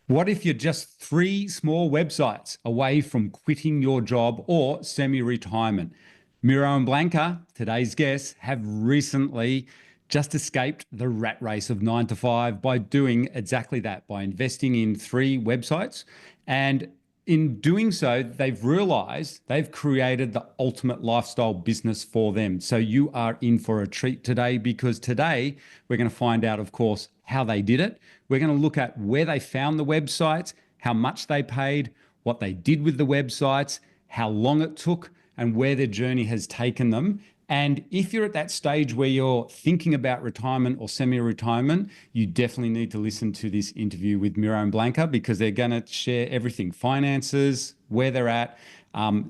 What if you're just 3 small websites away from quitting your job or semi-retirement? Miro and Blanca, today's guests, have recently just escaped the rat race of 9 to 5 by doing exactly that, by investing in 3 websites. And in doing so, they've realized they've created the ultimate lifestyle business for them. So you are in for a treat today, because today we're going to find out, of course, how they did it. We're going to look at where they found the websites, how much they paid, what they did with the websites, how long it took, and where their journey has taken them. And if you're at that stage where you're thinking about retirement or semi-retirement, you definitely need to listen to this interview with Miro and Blanca, because they're going to share everything, finances, where they're at.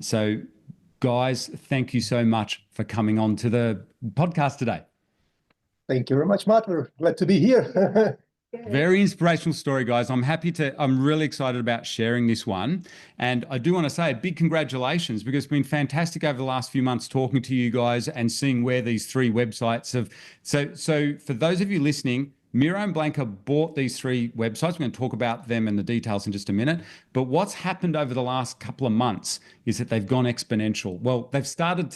So guys, thank you so much for coming on to the podcast today. Thank you very much, Matt. We're glad to be here. Very inspirational story, guys. I'm really excited about sharing this one. And I do want to say a big congratulations, because it's been fantastic over the last few months talking to you guys and seeing where these 3 websites have. So for those of you listening, Miro and Blanca bought these 3 websites. We're going to talk about them and the details in just a minute. But what's happened over the last couple of months is that they've gone exponential. Well, they've started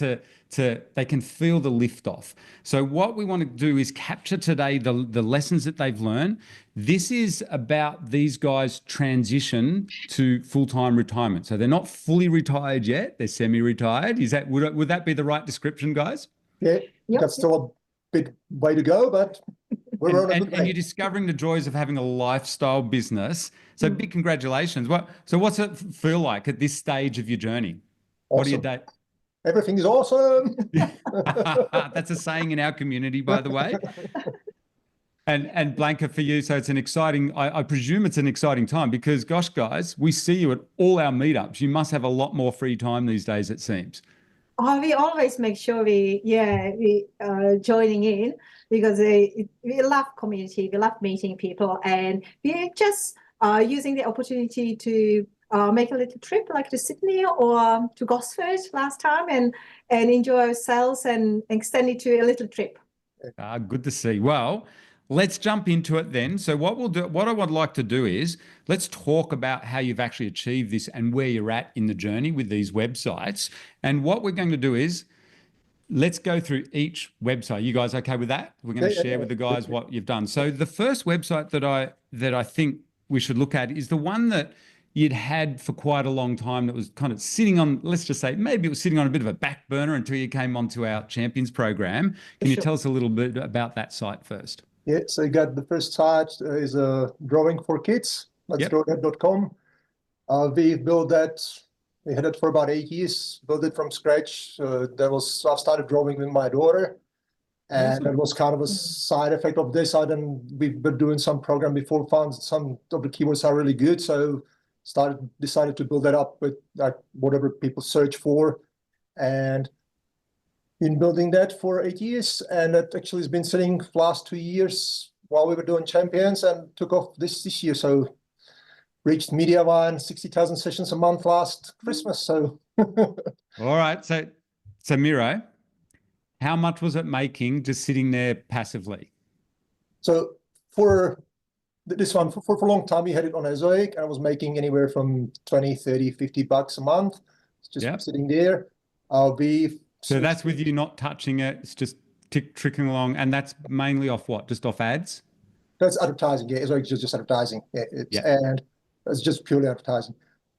they can feel the lift off. So what we want to do is capture today the lessons that they've learned. This is about these guys' transition to full-time retirement. So they're not fully retired yet. They're semi-retired. Would that be the right description, guys? Yeah, yep. That's still a bit way to go, but we're on a good way. And you're discovering the joys of having a lifestyle business. So big congratulations. So what's it feel like at this stage of your journey? Awesome. What do you date? Everything is awesome. That's a saying in our community, by the way. And Blanca, for you, so it's an exciting, I presume it's an exciting time, because gosh, guys, we see you at all our meetups. You must have a lot more free time these days, it seems. Oh, we always make sure we joining in, because we love community, we love meeting people, and we just using the opportunity to make a little trip, like to Sydney or to Gosford last time, and enjoy ourselves and extend it to a little trip. Good to see. Well, let's jump into it then. So what I would like to do is let's talk about how you've actually achieved this and where you're at in the journey with these websites. And what we're going to do is let's go through each website. You guys okay with that? We're going to share with the guys what you've done. So the first website that I think we should look at is the one that you'd had for quite a long time, that was kind of sitting on, let's just say, maybe it was sitting on a bit of a back burner until you came onto our Champions program. Can you tell us a little bit about that site first? Yeah, so you got the first site is Drawing for Kids. That's drawing.com. We built that. We had it for about 8 years, built it from scratch. I started drawing with my daughter, and that was kind of a side effect of this. We've been doing some program before, found some of the keywords are really good, so decided to build that up with whatever people search for, and been building that for 8 years, and that actually has been sitting for the last 2 years while we were doing Champions, and took off this year. So reached Mediavine 60,000 sessions a month last Christmas. So all right, so Miro, how much was it making just sitting there passively? So for this one, for a long time, we had it on Azoic, and I was making anywhere from 20, 30, 50 bucks a month. It's just sitting there. So that's with you not touching it. It's just trickling along. And that's mainly off what? Just off ads? That's advertising. Yeah, Azoic is just advertising. And it's just purely advertising.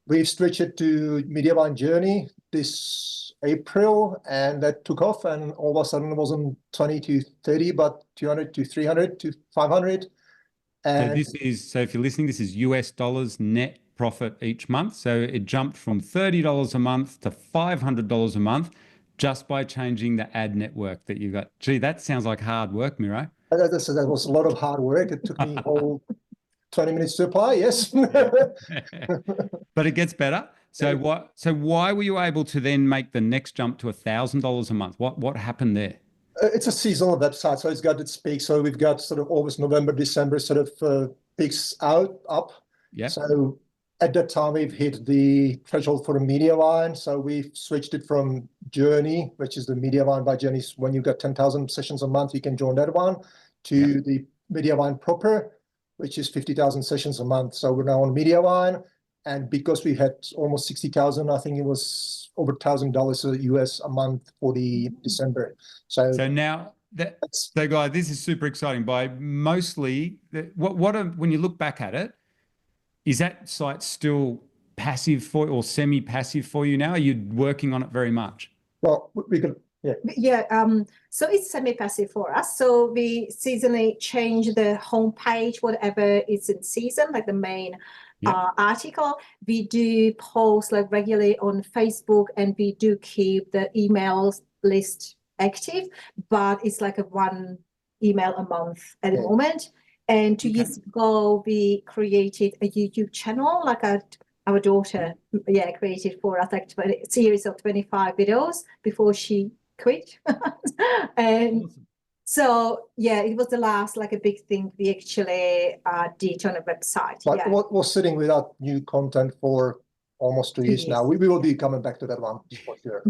We've switched it to Mediavine Journey this April, and that took off, and all of a sudden it wasn't 20 to 30, but 200 to 300 to 500. And so if you're listening, this is US dollars net profit each month. So it jumped from $30 a month to $500 a month just by changing the ad network that you've got. Gee, that sounds like hard work, Miro. That was a lot of hard work. It took me all 20 minutes to apply, yes. But it gets better. So why were you able to then make the next jump to $1,000 a month? What happened there? It's a seasonal website, so it's got its peaks. So we've got sort of August, November, December sort of peaks up. Yeah. So at that time, we've hit the threshold for the Mediavine. So we've switched it from Journey, which is the Mediavine by Journey. When you've got 10,000 sessions a month, you can join that one, to the Mediavine proper. which is 50,000 sessions a month. So we're now on MediaWine, and because we had almost 60,000, I think it was over $1,000 US a month for the December. So now that, that's so guys, this is super exciting. By mostly, when you look back at it, is that site still passive for or semi-passive for you now? Are you working on it very much? well, we could. Yeah. Yeah, so it's semi-passive for us. So we seasonally change the homepage, whatever is in season, like the main article. We do post like regularly on Facebook, and we do keep the emails list active, but it's like a one email a month at the moment. And 2 years ago, we created a YouTube channel, like our daughter, created for us, like a series of 25 videos before she quit. And Awesome. so it was the last like a big thing we actually did on a website. But we're sitting without new content for almost 2 years now. We will be coming back to that one for sure.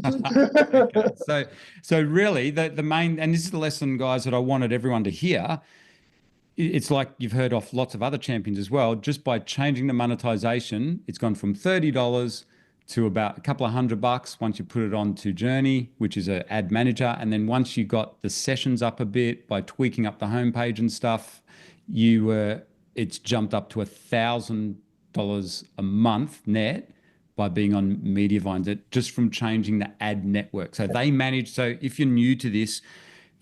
Okay. So really the main, and this is the lesson, guys, that I wanted everyone to hear. It's like you've heard off lots of other champions as well. Just by changing the monetization, it's gone from $30 to about a couple of $100 once you put it onto Journey, which is an ad manager. And then once you got the sessions up a bit by tweaking up the homepage and stuff, it's jumped up to $1,000 a month net by being on Mediavine, just from changing the ad network. So they manage. So if you're new to this,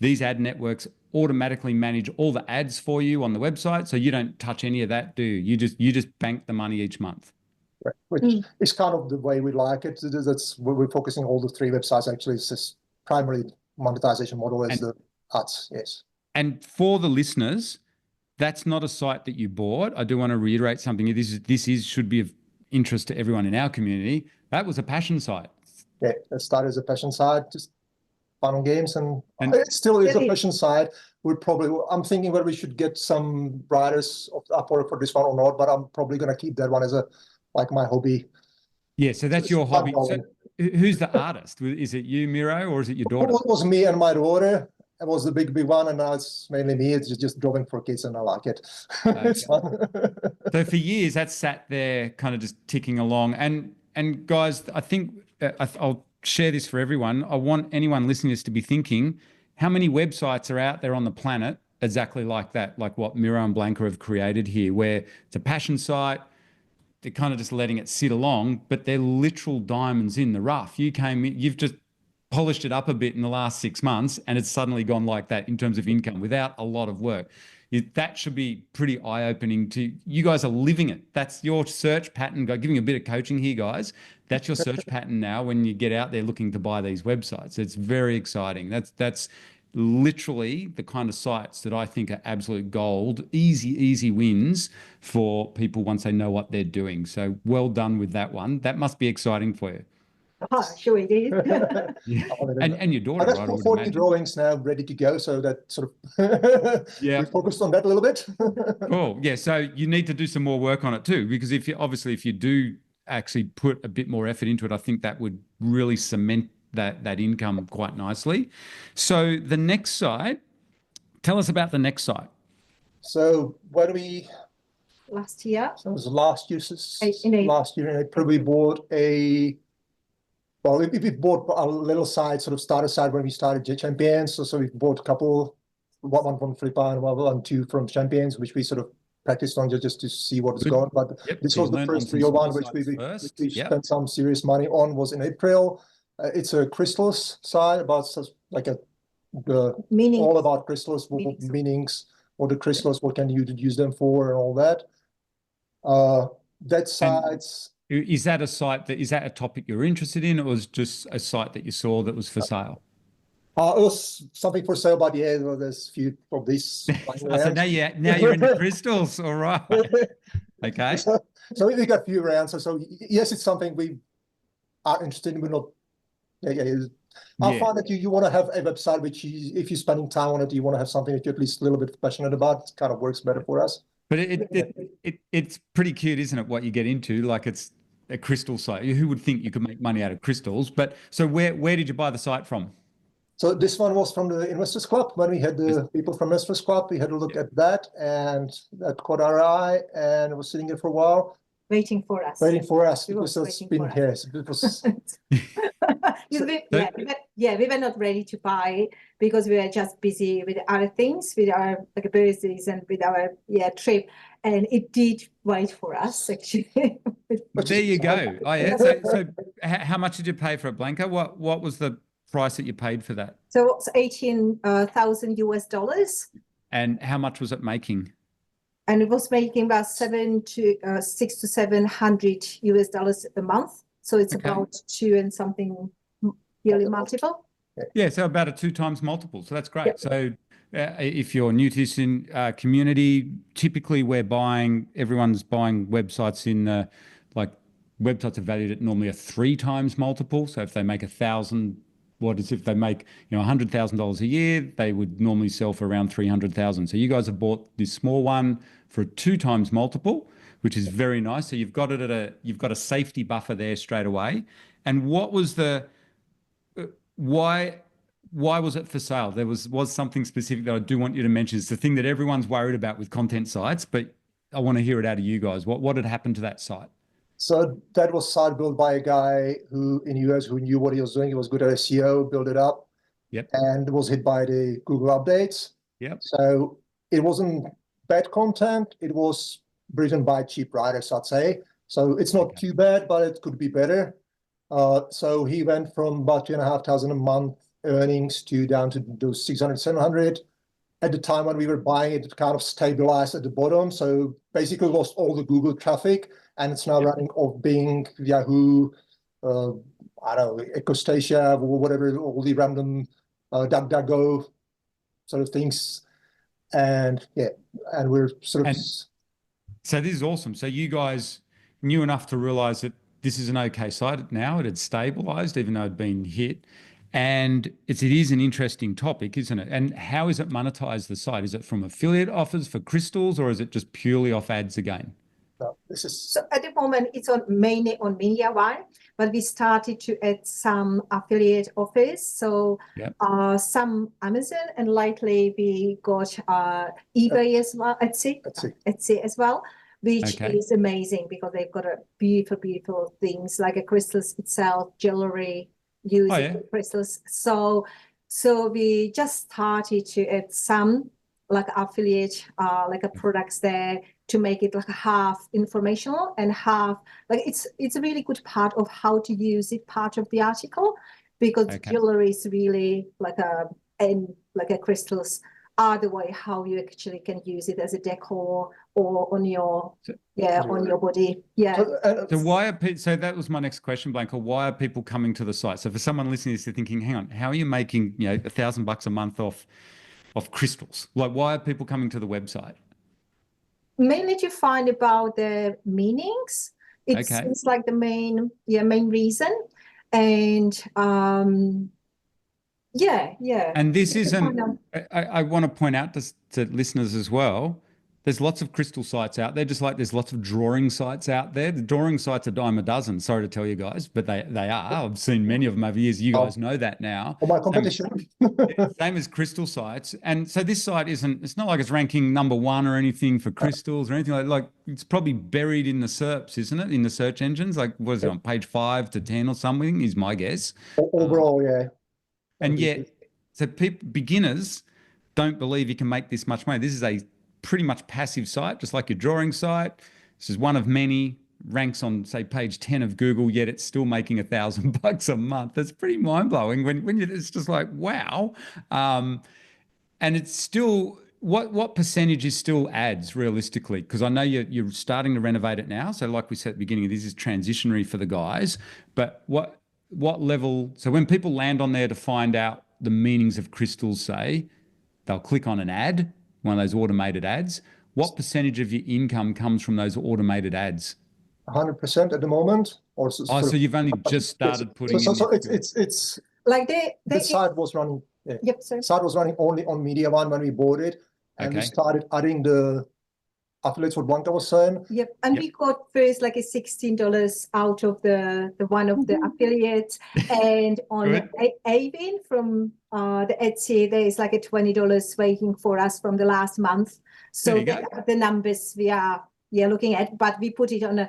these ad networks automatically manage all the ads for you on the website, so you don't touch any of that, do you? You just bank the money each month. Right. Which is kind of the way we like it. That's where we're focusing all the three websites. Actually, it's this primary monetization model is the ads. Yes. And for the listeners, that's not a site that you bought. I do want to reiterate something. This should be of interest to everyone in our community. That was a passion site. Yeah, it started as a passion site, just fun and games, and it still is a passion site. I'm thinking whether we should get some writers of Upwork for this one or not, but I'm probably going to keep that one as my hobby. Yeah, so that's your hobby. So who's the artist? Is it you, Miro, or is it your daughter? It was me and my daughter. It was the big one, and now it's mainly me. It's just drawing for kids, and I like it. It's fun. So for years, that's sat there kind of just ticking along. And guys, I think I'll share this for everyone. I want anyone listening to this to be thinking, how many websites are out there on the planet exactly like that, like what Miro and Blanca have created here, where it's a passion site, they're kind of just letting it sit along, but they're literal diamonds in the rough. You've just polished it up a bit in the last 6 months, and it's suddenly gone like that in terms of income without a lot of work. That should be pretty eye-opening to you guys. Are living it. That's your search pattern. Giving a bit of coaching here, guys. That's your search pattern now when you get out there looking to buy these websites. It's very exciting. That's literally the kind of sites that I think are absolute gold, easy wins for people once they know what they're doing. So well done with that one. That must be exciting for you. Oh, sure it is. Yeah. And your daughter, I got 40 drawings now ready to go, so that sort of we focused on that a little bit. Cool. Yeah. So you need to do some more work on it too, because if you do actually put a bit more effort into it, I think that would really cement that income quite nicely. So the next site, tell us about the next site. So when last year, so it was last year, and I probably bought we bought a little site, sort of starter site when we started Champions. So we bought a couple, one from Flipper and two from Champions, which we sort of practiced on just to see what was going. But this was the first real one which we spent some serious money on, was in April. It's a crystals site about like all about crystals, meanings, what the crystals, what can you use them for, and all that. That site's. Is that a topic you're interested in, or was just a site that you saw that was for sale? It was something for sale, but there's a few of these. So now you're into crystals, all right? Okay. So we got a few rounds. So yes, it's something we are interested in. We're not. I find that you want to have a website which, if you're spending time on it, you want to have something that you're at least a little bit passionate about. It kind of works better for us. But it's pretty cute, isn't it, what you get into? Like, it's a crystal site. Who would think you could make money out of crystals? But so where did you buy the site from? So this one was from the Investors Club. When we had the people from Investors Club, we had a look at that, and that caught our eye, and it was sitting there for a while, Waiting for us. waiting for us. It was Because it's waiting been for here. It was we were not ready to buy it because we were just busy with other things, with our like birthdays and with our trip, and it did wait for us actually. There you go. Oh yeah. So how much did you pay for it, Blanca? What was the price that you paid for that? So it's $18,000 US, And how much was it making? and it was making about $600 to $700 US a month. So it's Okay. about 2 and something yearly multiple. Yeah, so about a 2 times multiple. So that's great. Yep. So if you're new to this community, typically everyone's buying websites in like websites are valued at normally a 3 times multiple. So if they make $1,000, if they make $100,000 a year, they would normally sell for around 300,000. So you guys have bought this small one for a 2 times multiple, which is very nice. So you've got it you've got a safety buffer there straight away. And what was why was it for sale? There was something specific that I do want you to mention. It's the thing that everyone's worried about with content sites, but I want to hear it out of you guys. What had happened to that site? So that was site built by a guy who in US who knew what he was doing. He was good at SEO, built it up. Yep. And was hit by the Google updates. Yep. So it wasn't bad content. It was written by cheap writers, I'd say. So it's not too bad, but it could be better. So he went from about $2,500 a month earnings to down to those 600, 700. At the time when we were buying it, it kind of stabilized at the bottom. So basically lost all the Google traffic, and it's now running off Bing, Yahoo, I don't know, EcoStatia, or whatever, all the random DuckDuckGo sort of things. And yeah, and we're sort of. So this is awesome. So you guys knew enough to realize that this is an okay site now. It had stabilized, even though it had been hit. And it is an interesting topic, isn't it? And how is it monetized, the site? Is it from affiliate offers for crystals, or is it just purely off ads again? No, this is. So at the moment, it's mainly on MediaOne, but we started to add some affiliate offers. So Yep. Some Amazon, and lately we got eBay as well, Etsy as well, which Okay. is amazing because they've got a beautiful things like a crystals itself, jewelry using crystals. So we just started to add some like affiliate products there to make it like half informational and half like it's a really good part of how to use it, part of the article, because jewelry is really like a crystals are the way how you actually can use it as a decor or on your on your body. So why are so that was my next question, Blanca. Why are people coming to the site? So for someone listening to this, they're thinking, hang on, how are you making $1,000 a month off crystals? Like, why are people coming to the website? Mainly to find about the meanings. It seems like the main reason. And And this isn't, I want to point out to listeners as well, there's lots of crystal sites out there, just like there's lots of drawing sites out there. The drawing sites are dime a dozen, sorry to tell you guys, but they are. I've seen many of them over the years. You guys know that now. My competition. Same as crystal sites. And so this site it's not like it's ranking #1 or anything for crystals or anything like it's probably buried in the SERPs, isn't it? In the search engines, like what is it on page 5 to 10 or something is my guess. Overall, yeah. And yet, so beginners don't believe you can make this much money. This is a pretty much passive site, just like your drawing site. This is one of many, ranks on, say, page 10 of Google, yet it's still making $1,000 a month. That's pretty mind-blowing when it's just like, wow. And it's still, what percentage is still ads realistically? Because I know you're starting to renovate it now. So like we said at the beginning, this is transitionary for the guys. But what level, so when people land on there to find out the meanings of crystals, say, they'll click on an ad, one of those automated ads. What percentage of your income comes from those automated ads? 100% at the moment. So you've only just started putting in. So it's like the site was running. Yeah. Yep, sorry. Site was running only on MediaOne when we bought it, and we started adding the affiliates, what Blanca was saying. Yep, and we got first like a $16 out of the one of the affiliates, and on Good. Avin from the Etsy, there is like a $20 waiting for us from the last month. So There you go. the numbers we are looking at, but we put it on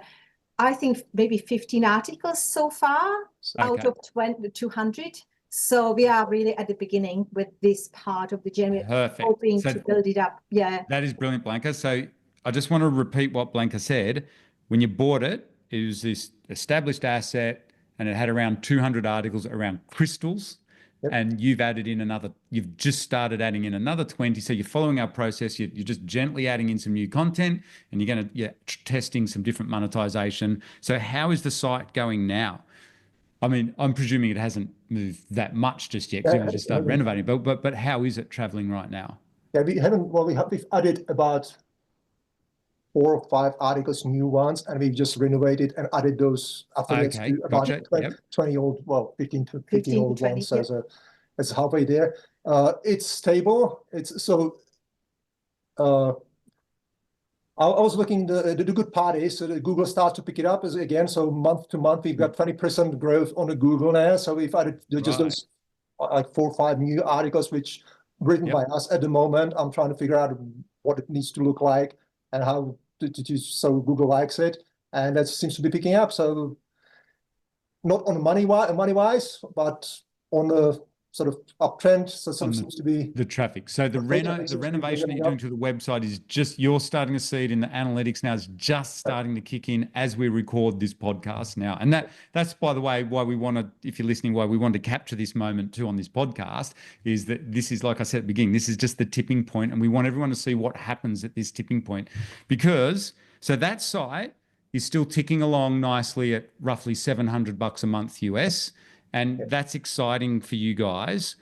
I think maybe 15 articles so far out Okay. of 200. So we are really at the beginning with this part of the journey, Perfect. hoping So to build it up. Yeah. that is brilliant, Blanca. So I just want to repeat what Blanca said. When you bought it, it was this established asset and it had around 200 articles around crystals. Yep. And you've just started adding in another 20. So you're following our process. You're just gently adding in some new content and you're testing some different monetization. So how is the site going now? I mean, I'm presuming it hasn't moved that much just yet because you just started renovating. But how is it traveling right now? Yeah, we've added about 4 or 5 articles, new ones, and we've just renovated and added those affiliates Okay, to about gotcha. 20 old, well, 15 to 15 old to 20, ones. So it's halfway there. It's stable. It's so. I was looking the good part is so that Google starts to pick it up as again. So month to month, we've got 20% growth on the Google now. So we've added just those like 4 or 5 new articles, which written by us at the moment. I'm trying to figure out what it needs to look like and how to so Google likes it, and that seems to be picking up. So not on money wise, but on the sort of uptrend. So seems to be the traffic. So the renovation that you're doing to the website is just, you're starting to see it in the analytics now. It's just starting to kick in as we record this podcast now. And that's, by the way, why we want to, if you're listening, why we want to capture this moment too on this podcast, is that this is, like I said at the beginning, this is just the tipping point, and we want everyone to see what happens at this tipping point. Because, so that site is still ticking along nicely at roughly $700 a month US. And that's exciting for you guys.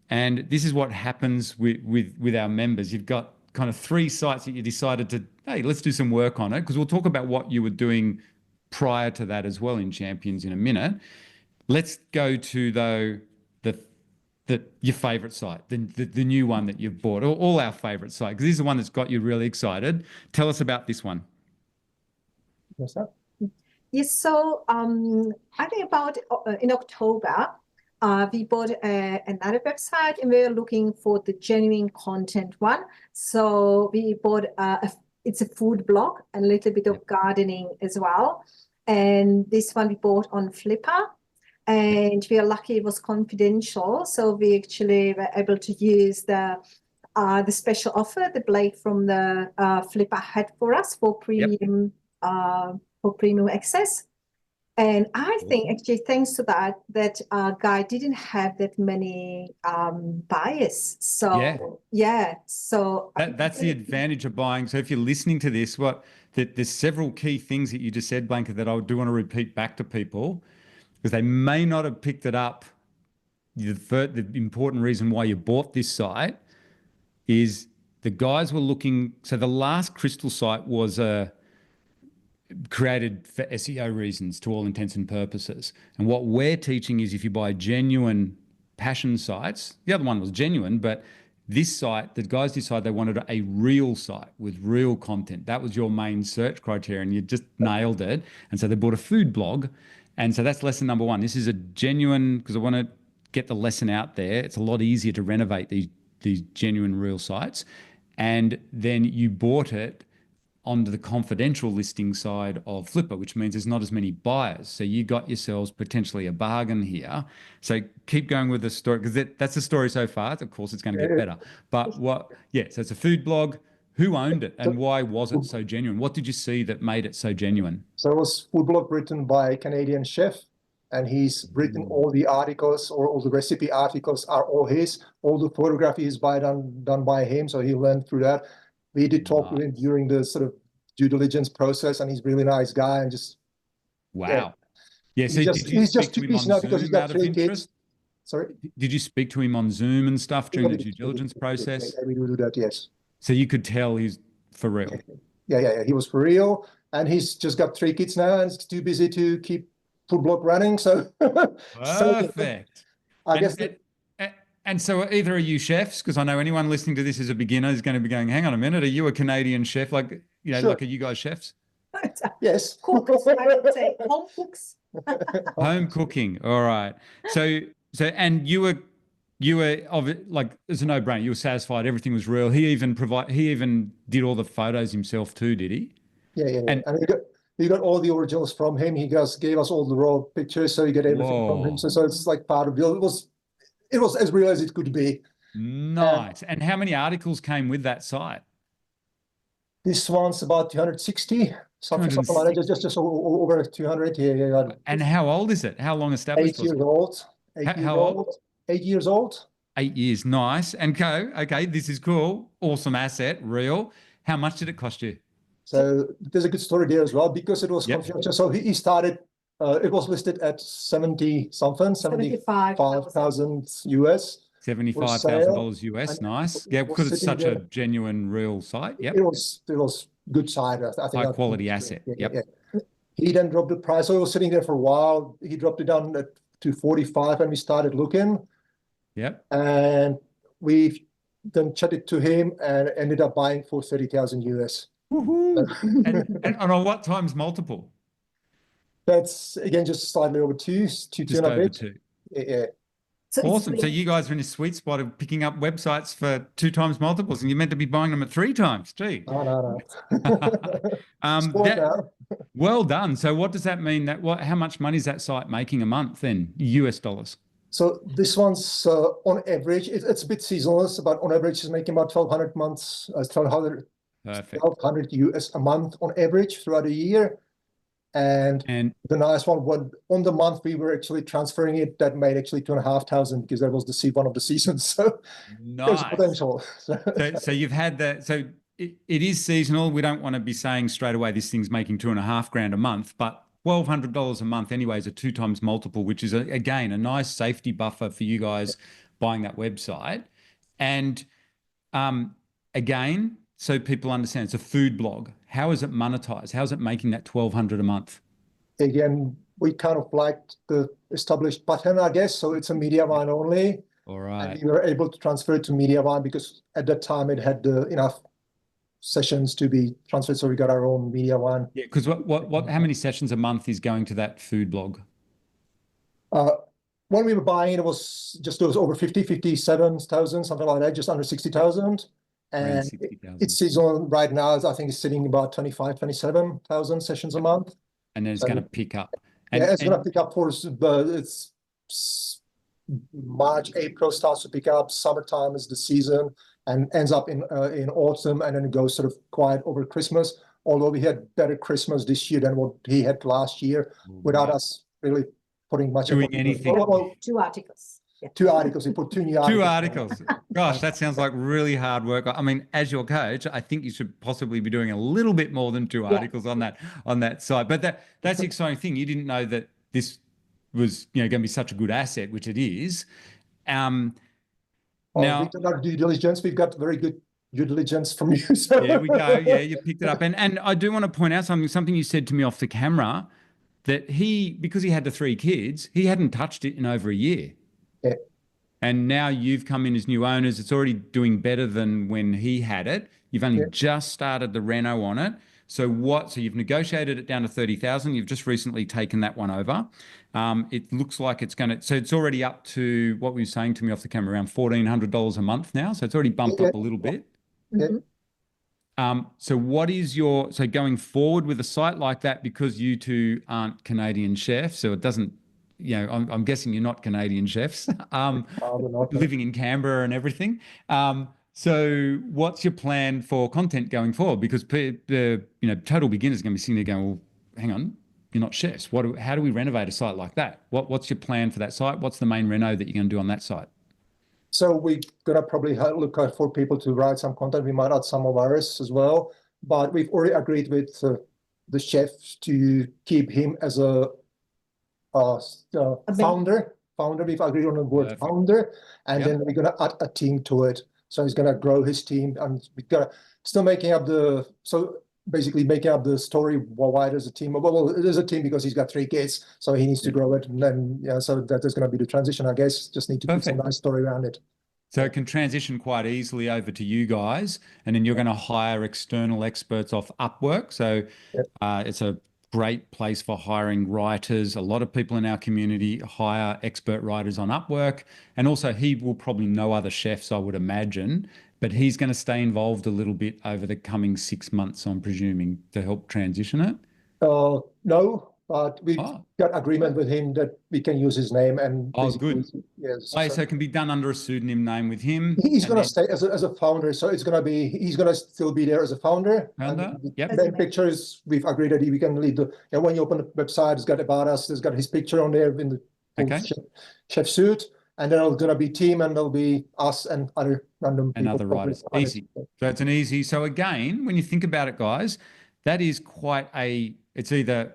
And this is what happens with our members. You've got kind of 3 sites that you decided to, hey, let's do some work on it, because we'll talk about what you were doing prior to that as well in Champions in a minute. Let's go to your favorite site, the new one that you've bought, all our favorite site, because this is the one that's got you really excited. Tell us about this one. What's that? Yes, so I think about in October, we bought another website, and we're looking for the genuine content one. So we bought it's a food blog and a little bit of gardening as well. And this one we bought on Flippa, and we are lucky it was confidential. So we actually were able to use the special offer the Blake from the Flippa had for us for premium. For premium access. And I think actually thanks to that guy didn't have that many buyers. So so that's the advantage of buying. So if you're listening to this, there's several key things that you just said, Blanca, that I do want to repeat back to people, because they may not have picked it up. The important reason why you bought this site is the guys were looking. So the last crystal site was created for SEO reasons to all intents and purposes. And what we're teaching is, if you buy genuine passion sites, the other one was genuine, but this site, the guys decided they wanted a real site with real content. That was your main search criteria, and you just nailed it. And so they bought a food blog. And so that's lesson number 1. This is a genuine, because I want to get the lesson out there. It's a lot easier to renovate these genuine real sites. And then you bought it onto the confidential listing side of Flippa, which means there's not as many buyers. So you got yourselves potentially a bargain here. So keep going with the story, because that's the story so far. Of course, it's going to get better. But so it's a food blog. Who owned it, and why was it so genuine? What did you see that made it so genuine? So it was food blog written by a Canadian chef, and he's written all the articles, or all the recipe articles are all his. All the photography is done by him, so he learned through that. We did talk with him during the sort of due diligence process, and he's a really nice guy, and just wow. So he's just too busy now because he's got 3 kids. Sorry? Did you speak to him on Zoom and stuff during the due diligence process? Yeah, we do that, yes. So you could tell he's for real. Yeah. He was for real, and he's just got 3 kids now, and he's too busy to keep food blog running. So perfect. I guess And so either are you chefs? Because I know anyone listening to this as a beginner is going to be going, hang on a minute, are you a Canadian chef? Like, you know, Sure. like, are you guys chefs? Yes. Cooks, I would say, home cooks. Home cooking. All right. And you were like, it's a no-brainer. You were satisfied. Everything was real. He even did all the photos himself too, did he? Yeah. And- And we got all the originals from him. He just gave us all the raw pictures, so you get everything from him. Whoa. So it's like part of it. It was as real as it could be. Nice. And how many articles came with that site? This one's about 260, something like that. Just over 200. Yeah. And how old is it? How long established 8 was years it? old. How old? 8 years old. 8 years. Nice. And okay, this is cool. Awesome asset. Real. How much did it cost you? So there's a good story there as well, because it was Yep. confidential. So he started, it was listed at 75,000 US. $75,000 US. and Nice. it Yeah, was because it's sitting such a there. genuine, real site. Yep. It was good side. I think High quality asset. Yep. Yeah. He then dropped the price. So it was sitting there for a while. He dropped it down to 45 and we started looking. Yep. And we then chatted to him and ended up buying for 30,000 US. Woohoo. And on what times multiple? That's again just slightly over two Just and a over bit. 2. Yeah. So it's Awesome. So been- you guys are in a sweet spot of picking up websites for 2 times multiples, and you're meant to be buying them at 3 times. Gee. No. That- Now. well done. So what does that mean? How much money is that site making a month then? US dollars. So this one's on average, it's a bit seasonal, but on average, it's making about 1,200 months, 1,200 Perfect. US a month on average throughout a year. And And the nice one, on the month we were actually transferring it, that made actually 2,500 because that was one of the seasons. So there's nice. potential. So you've had that. So it is seasonal. We don't want to be saying straight away this thing's making $2,500 a month, but $1,200 a month anyway is a 2 times multiple, which is again a nice safety buffer for you guys buying that website. And again, so people understand, it's a food blog. How is it monetized? How is it making that $1,200 a month? Again, we kind of liked the established pattern, I guess. So it's a MediaVine only. All And right. we were able to transfer it to MediaVine because at that time it had enough sessions to be transferred. So we got our own MediaVine. Yeah, because how many sessions a month is going to that food blog? When we were buying it was over 57,000, something like that, just under 60,000. Around And 60,000. it's seasonal right now. I think it's sitting about 27,000 sessions a month. And then it's so- going to pick up. Yeah, it's going to pick up but it's March, April starts to pick up. Summertime is the season and ends up in autumn, and then it goes sort of quiet over Christmas. Although we had better Christmas this year than what he had last year, without us really putting much Doing effort. anything. Well, 2 articles. Yeah. 2 articles. We put 2 new articles. 2 articles. Gosh, that sounds like really hard work. I mean, as your coach, I think you should possibly be doing a little bit more than 2 articles on that site. But that's the exciting thing. You didn't know that this was, going to be such a good asset, which it is. Now, We've done our due diligence. We've got very good due diligence from you. So. there we go. Yeah, you picked it up. And I do want to point out something you said to me off the camera, that because he had the 3 kids, he hadn't touched it in over a year. Yeah. And now you've come in as new owners. It's already doing better than when he had it. You've only just started the reno on it. So you've negotiated it down to 30,000. You've just recently taken that one over. It looks like it's it's already up to what were you saying to me off the camera, around $1,400 a month now. So it's already bumped up a little bit. Yeah. So going forward with a site like that, because you two aren't Canadian chefs, so it doesn't, I'm guessing you're not Canadian chefs, We're not- living in Canberra and everything. So what's your plan for content going forward? Because the total beginners are going to be sitting there going, well, hang on, you're not chefs. How do we renovate a site like that? What's your plan for that site? What's the main reno that you're going to do on that site? So we're gonna probably look out for people to write some content. We might add some of ours as well, but we've already agreed with the chef to keep him as a founder. We've agreed on the word Perfect. founder, and Yep. then we're gonna add a team to it. So he's gonna grow his team, and we got still making up the story. Why there's a team? Well, there's a team because he's got 3 kids, so he needs to grow it, and then so that is gonna be the transition, I guess. Just need to put some Perfect. nice story around it. So it can transition quite easily over to you guys, and then you're going to hire external experts off Upwork. So it's a great place for hiring writers. A lot of people in our community hire expert writers on Upwork. And also he will probably know other chefs, I would imagine, but he's going to stay involved a little bit over the coming 6 months, I'm presuming, to help transition it. No, but we've got agreement with him that we can use his name and good. Yes. So it can be done under a pseudonym name with him. He's going to stay as a founder, so he's going to still be there as a founder. Yep. Then pictures, we've agreed that we can leave when you open the website, it's got about us, it's got his picture on there in the chef suit, and then it's going to be team, and there'll be us and other random people. Other writers. Easy. So it's an easy. So again, when you think about it, guys, that is quite it's either,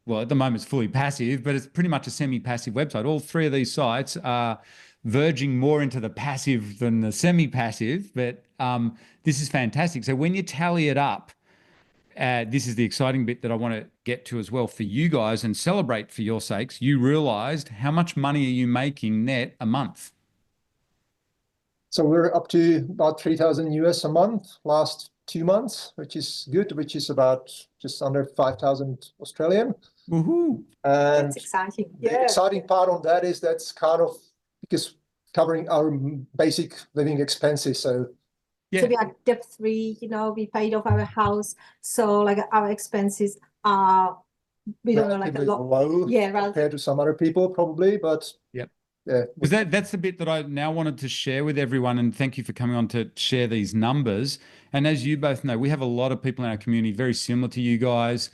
well, at the moment it's fully passive, but it's pretty much a semi-passive website. All three of these sites are verging more into the passive than the semi-passive, but this is fantastic. So when you tally it up, this is the exciting bit that I want to get to as well for you guys and celebrate for your sakes. You realized how much money are you making net a month? So we're up to about 3,000 US a month last 2 months, which is good, which is about just under 5,000 Australian. Woohoo! And That's exciting. the exciting part on that is that's kind of because covering our basic living expenses. So So we are debt free, we paid off our house. So like our expenses are, we don't know, like a lot. Low compared to some other people probably, but because that's the bit that I now wanted to share with everyone, and thank you for coming on to share these numbers. And as you both know, we have a lot of people in our community very similar to you guys,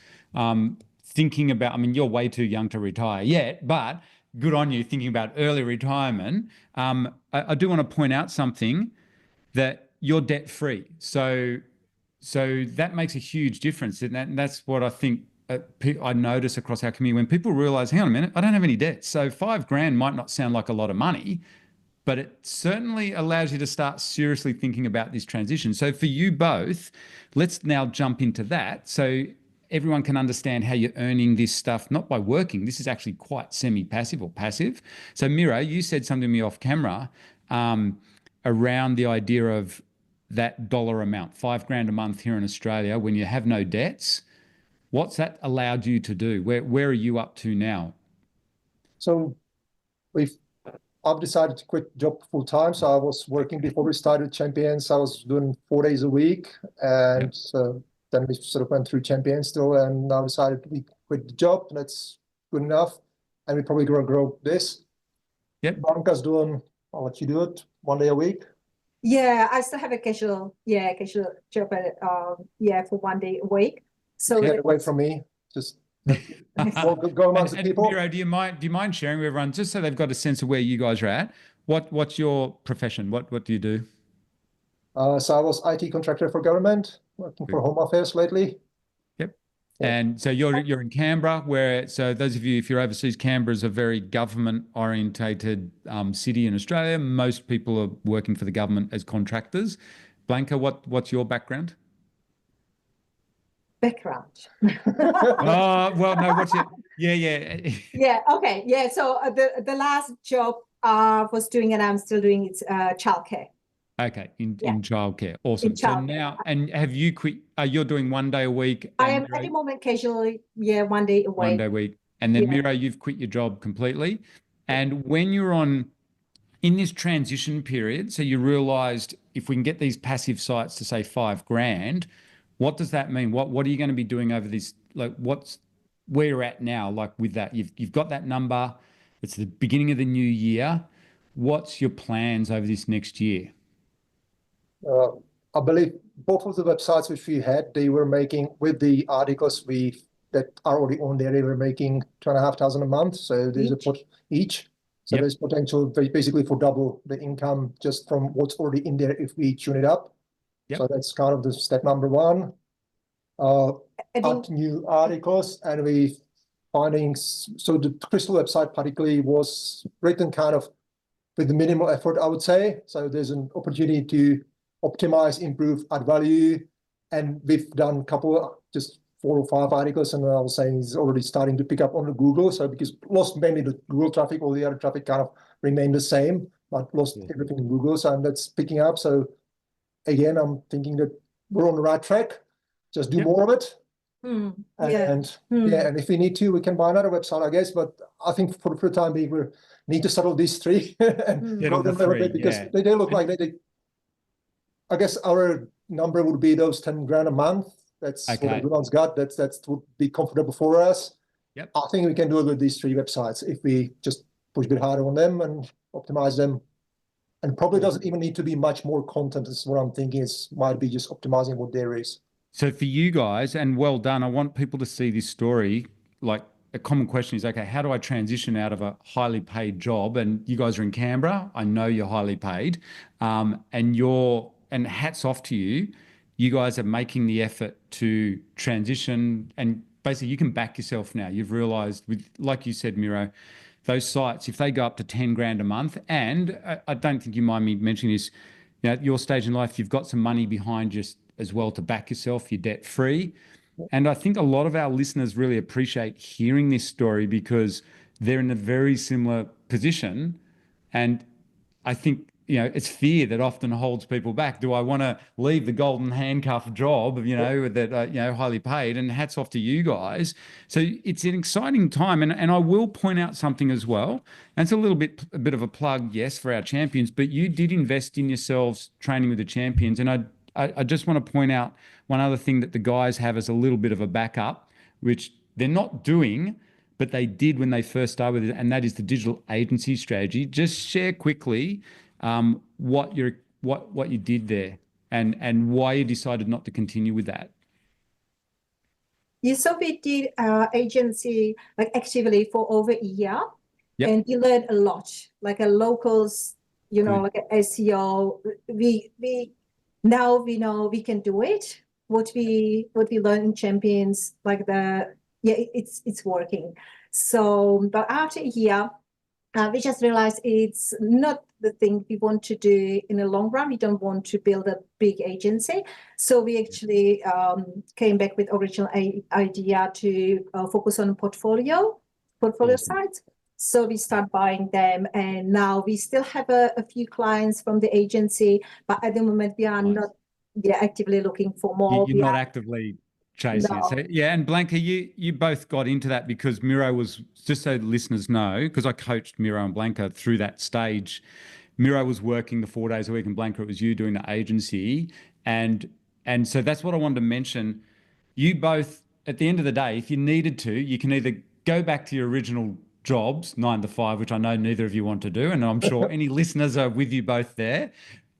thinking about, I mean, you're way too young to retire yet, but good on you thinking about early retirement. I do want to point out something, that you're debt free. So that makes a huge difference. And that's what I think I notice across our community, when people realize, hang on a minute, I don't have any debts. So $5,000 might not sound like a lot of money, but it certainly allows you to start seriously thinking about this transition. So for you both, let's now jump into that. So everyone can understand how you're earning this stuff, not by working. This is actually quite semi-passive or passive. So Miro, you said something to me off camera around the idea of that dollar amount, $5,000 a month here in Australia, when you have no debts. What's that allowed you to do? Where are you up to now? So I've decided to quit job full time. So I was working before we started Champions. I was doing 4 days a week, and so then we sort of went through Champions still, and now decided we quit the job. That's good enough, and we probably grow this. Yep. Blanca's doing, I'll let you do it, 1 day a week. Yeah, I still have a casual job for 1 day a week. So Get away from me, just go amongst the people. Miro, do you mind sharing with everyone, just so they've got a sense of where you guys are at? What's your profession? What do you do? So I was IT contractor for government, working for Home Affairs lately. Yep. And so you're in Canberra, so those of you, if you're overseas, Canberra is a very government orientated city in Australia. Most people are working for the government as contractors. Blanca, what's your background? Background. Well, no, what's your, Yeah, okay. Yeah, so the last job was doing, and I'm still doing, it's childcare. Okay, in childcare. Awesome. So now, and have you quit, you're doing 1 day a week? I am at the moment casually, 1 day a week. 1 day a week. And then Miro, you've quit your job completely. And when you're in this transition period, so you realized if we can get these passive sites to say $5,000, what does that mean? What are you going to be doing over this? Like, where you're at now? Like with that, you've got that number. It's the beginning of the new year. What's your plans over this next year? I believe both of the websites which we had, they were making, with the articles that are already on there, they were making 2,500 a month. So there's each. So there's potential basically for double the income just from what's already in there if we tune it up. So that's kind of the step number one. Add new articles, and we finding, so the Crystal website particularly was written kind of with the minimal effort, I would say. So there's an opportunity to optimize, improve, add value. And we've done a couple, just 4 or 5 articles, and I was saying it's already starting to pick up on the Google. So because lost mainly the Google traffic, all the other traffic kind of remained the same. but lost Yeah. everything in Google. So that's picking up. So again, I'm thinking that we're on the right track. Just do Yep. more of it. Yeah. And yeah, and if we need to, we can buy another website, I guess. But I think for the time being, we need to settle these three and Get grow all the them a little three, bit because yeah. they look And- like they. I guess our number would be those 10 grand a month. That's what Okay. everyone's got. That's would be comfortable for us. Yep. I think we can do it with these three websites if we just push a bit harder on them and optimize them. And probably doesn't even need to be much more content. Is what I'm thinking. Is might be just optimizing what there is. So for you guys, and well done, I want people to see this story. Like a common question is, okay, how do I transition out of a highly paid job? And you guys are in Canberra. I know you're highly paid, and hats off to you. You guys are making the effort to transition, and basically you can back yourself now. You've realised, with like you said, Miro, those sites, if they go up to 10 grand a month, and I don't think you mind me mentioning this, you know, at your stage in life, you've got some money behind you as well to back yourself, you're debt free. And I think a lot of our listeners really appreciate hearing this story because they're in a very similar position. And I think, you know, it's fear that often holds people back. Do I want to leave the golden handcuff job, you know, that, you know, highly paid? And hats off to you guys. So it's an exciting time. And I will point out something as well. And it's a bit of a plug, yes, for our champions, but you did invest in yourselves training with the champions. And I just want to point out one other thing that the guys have as a little bit of a backup, which they're not doing, but they did when they first started with it, and that is the digital agency strategy. Just share quickly what you did there and why you decided not to continue with that. Yeah, so we did agency like actively for over a year, Yep. and we learned a lot. Like a locals, you know, Good. like a SEO. We now we know we can do it. What we learn in champions, like it's working. So, but after a year, we just realized it's not the thing we want to do in the long run. We don't want to build a big agency. So we actually came back with original idea to focus on portfolio Awesome. sites. So we start buying them, and now we still have a few clients from the agency, but at the moment we are Nice. not actively looking for more. You're not actively chasing it. So, yeah, and Blanca, you both got into that because Miro was, just so the listeners know, because I coached Miro and Blanca through that stage. Miro was working the 4 days a week, and Blanca, it was you doing the agency. And so that's what I wanted to mention. You both, at the end of the day, if you needed to, you can either go back to your original jobs, 9 to 5, which I know neither of you want to do, and I'm sure any listeners are with you both there.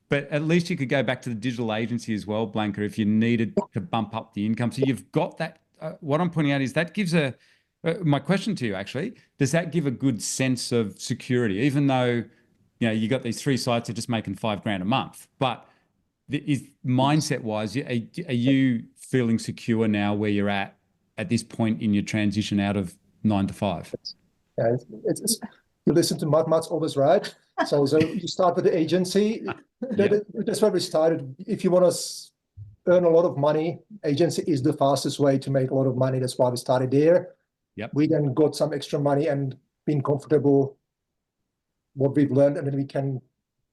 But at least you could go back to the digital agency as well, Blanca, if you needed to bump up the income. So you've got that. What I'm pointing out is that gives my question to you actually, does that give a good sense of security, even though, you know, you got these 3 sites that are just making 5 grand a month, but is mindset wise, are you feeling secure now where you're at this point in your transition out of 9 to 5? Yeah, it's you listen to Matt's always right. So you start with the agency. That's where we started. If you want to earn a lot of money, agency is the fastest way to make a lot of money. That's why we started there. Yep. We then got some extra money and been comfortable what we've learned, and then we can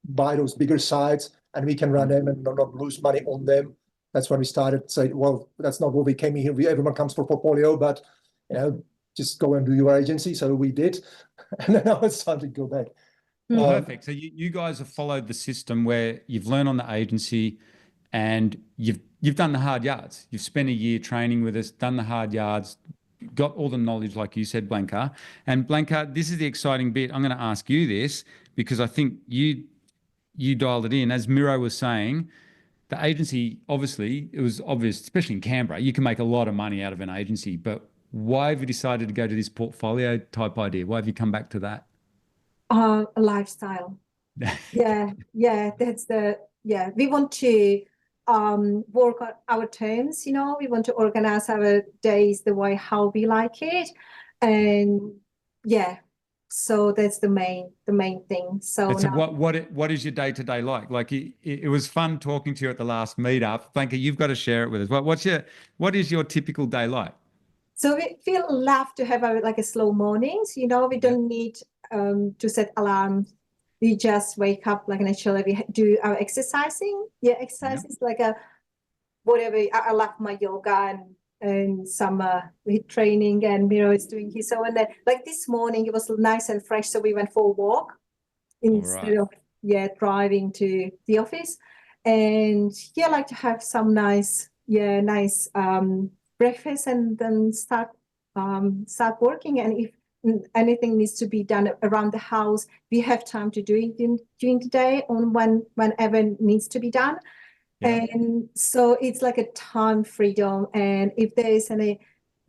buy those bigger sites and we can run them and not lose money on them. That's when we started to say, well, that's not what we came in here. Everyone comes for portfolio, but you know, just go and do your agency. So we did, and then now it's time to go back. Perfect. So you guys have followed the system where you've learned on the agency, and you've done the hard yards. You've spent a year training with us, done the hard yards, got all the knowledge, like you said, Blanca. And Blanca, this is the exciting bit. I'm going to ask you this because I think you dialed it in. As Miro was saying, the agency, obviously, it was obvious, especially in Canberra, you can make a lot of money out of an agency. But why have you decided to go to this portfolio type idea? Why have you come back to that? A lifestyle. Yeah, that's we want to work on our terms, you know, we want to organize our days the way how we like it. And so that's the main thing. So now, what is your day-to-day like? Like it was fun talking to you at the last meetup. Blanca, you've got to share it with us. What is your typical day like? So we love to have our like a slow mornings, you know, we don't need to set alarms we just wake up like naturally. We do our exercising. Yeah, exercise is like a whatever. I love my yoga and some HIIT training, and Miro is doing his own. And like this morning, it was nice and fresh, so we went for a walk instead of driving to the office. And yeah, like to have some nice breakfast and then start working. And if anything needs to be done around the house, we have time to do it during the day on whenever it needs to be done. Yeah. And so it's like a time freedom. And if there is any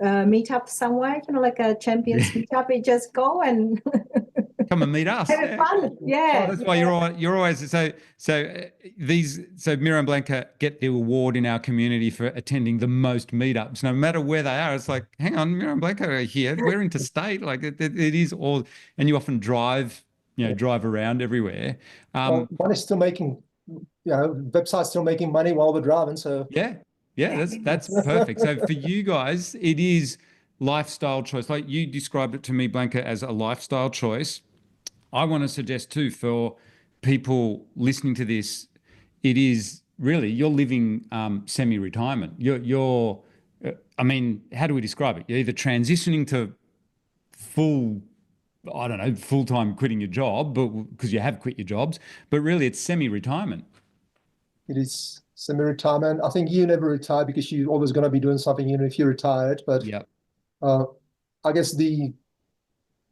meetup somewhere, like a champions meetup, we just go and come and meet us. Have fun. Yeah. Oh, that's why you're always so Miro and Blanca get the award in our community for attending the most meetups, no matter where they are. It's like, hang on, Miro and Blanca are here. We're interstate. Like it is all, and you often drive around everywhere. One is still making, website's still making money while we're driving. So that's perfect. So for you guys, it is lifestyle choice. Like you described it to me, Blanca, as a lifestyle choice. I want to suggest too, for people listening to this, it is really, you're living semi-retirement. You're I mean, how do we describe it? You're either transitioning to full-time quitting your job, but because you have quit your jobs, but really it's semi-retirement. It is semi-retirement. I think you never retire because you're always going to be doing something even if you're retired. But I guess the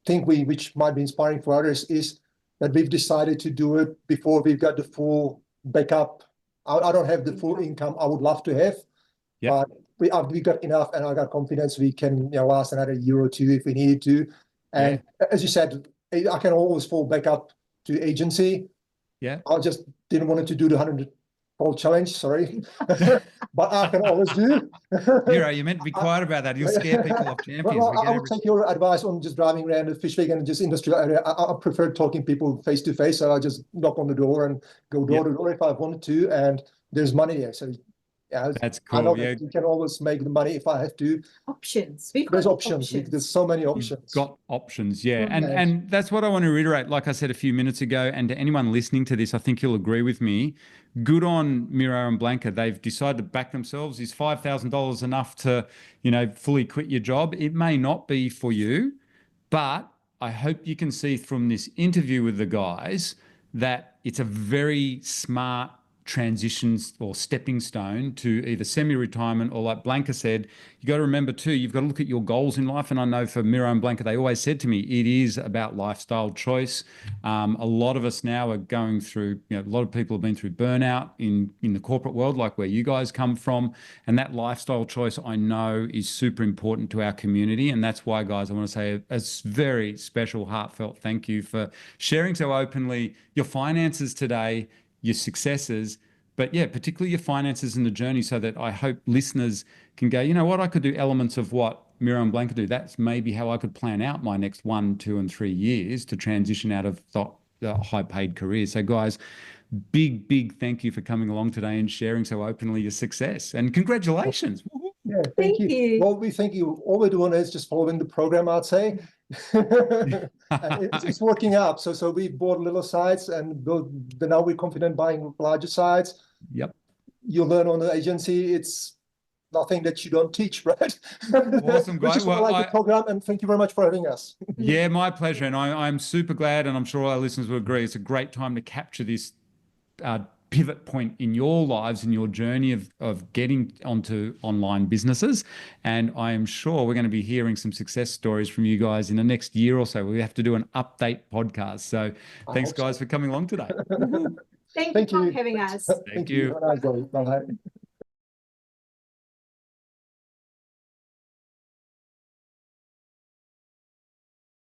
thing which might be inspiring for others is that we've decided to do it before we've got the full backup. I don't have the full income I would love to have, but we got enough, and I got confidence we can last another year or two if we needed to. And as you said, I can always fall back up to agency. Yeah, I just didn't want to do the 100-fold challenge. Sorry, but I can always do. Miro, you're meant to be quiet about that. You'll scare people off champions. Well, I would take your advice on just driving around the fish vegan and just industrial area. I prefer talking people face to face, so I just knock on the door and go door to door if I wanted to, and there's money there. So that's cool. I know that you can always make the money if I have to. Options. There's options. There's so many options. You've got options, and that's what I want to reiterate. Like I said a few minutes ago, and to anyone listening to this, I think you'll agree with me. Good on Miro and Blanca. They've decided to back themselves. Is $5,000 enough to, fully quit your job? It may not be for you, but I hope you can see from this interview with the guys that it's a very smart transitions or stepping stone to either semi-retirement or, like Blanca said, you got to remember too, you've got to look at your goals in life. And I know for Miro and Blanca, they always said to me, it is about lifestyle choice. A lot of us now are going through, a lot of people have been through burnout in the corporate world, like where you guys come from. And that lifestyle choice, I know, is super important to our community. And that's why, guys, I want to say a very special, heartfelt thank you for sharing so openly your finances today, your successes, but particularly your finances in the journey, so that I hope listeners can go, you know what, I could do elements of what Miro and Blanca do. That's maybe how I could plan out my next 1, 2, and 3 years to transition out of the high-paid career. So guys, big thank you for coming along today and sharing so openly your success, and congratulations. Yeah, thank you. Well, we thank you. All we're doing is just following the program, I'd say. It's working out. So we bought little sites and now we're confident buying larger sites. Yep. You learn on the agency. It's nothing that you don't teach, right? Awesome, guys. Just like the program, and thank you very much for having us. Yeah, my pleasure. And I'm super glad, and I'm sure our listeners will agree, it's a great time to capture this pivot point in your lives and your journey of getting onto online businesses. And I am sure we're going to be hearing some success stories from you guys in the next year or so. We have to do an update podcast. So thanks, guys, for coming along today. Thank you for having us. Thank you. Bye.